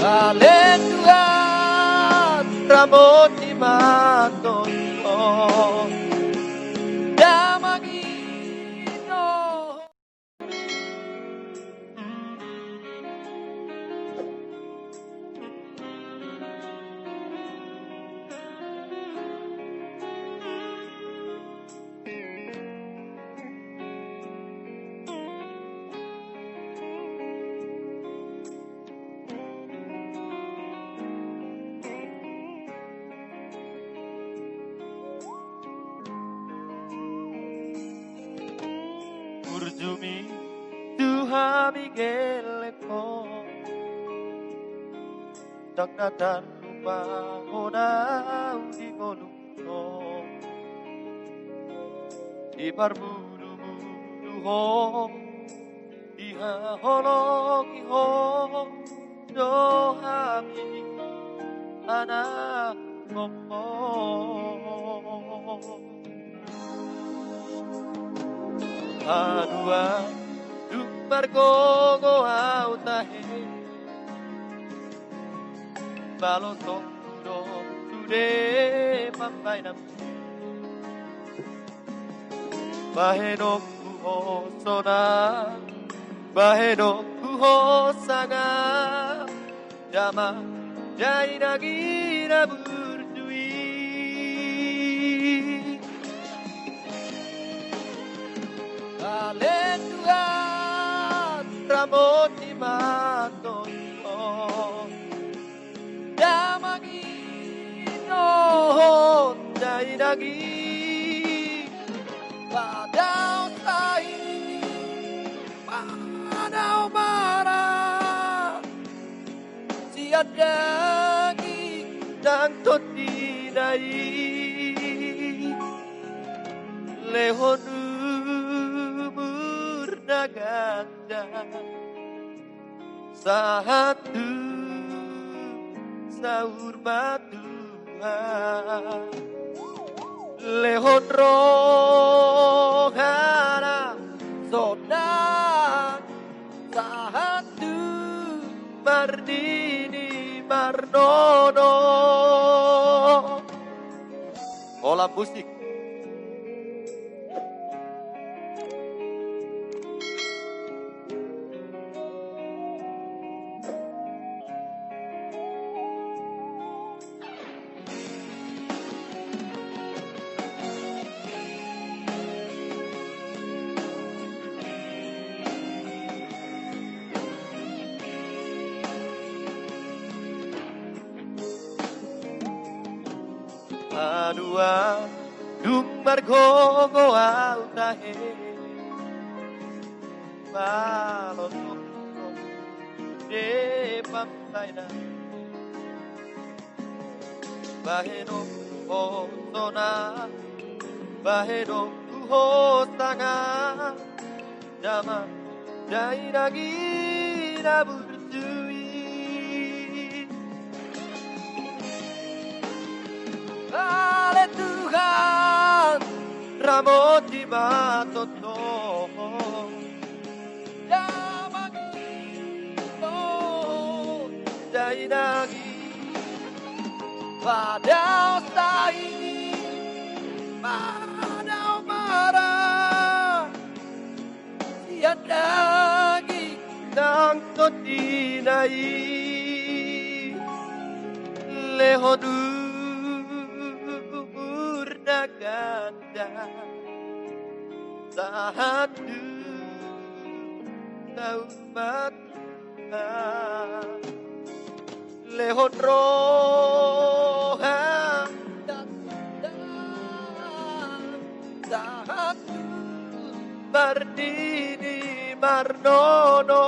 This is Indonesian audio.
Kalen Tuhan Ramon di Matonto Damagino. Urjumi Tuhan Migueleko Dagnadan Bangunau di Golungko Di Barburu-buru ho Iha holongi ho Dohami anak ngomong Adua Dumbar gogo au tahe Balo songdo Sude pampai nam Baheno kuho sona Baheno kuho saga Jama Jaina gira berdui Kalen Tuhan Ramon di Matonto Damagino Jaina Padau sai Padau marah Siada dan todinai Lehonu murnaganda Satu Sahur Tuhan Lehon rohana Sonan Satu Mardini Marnono Olah musik Adua Dumbar gogo au tahe Balon tunggu De pampaina Baheno kuho sona Baheno kuho sanga Jama Jaina gira berdui Kalen Tuhan Ramon di Matonto Damagino Jaina Padau sai Padau marah Tiada Nang todinai Lehodu Murnaganda Satu Taubat Lehon roha Satu Mardini Marnono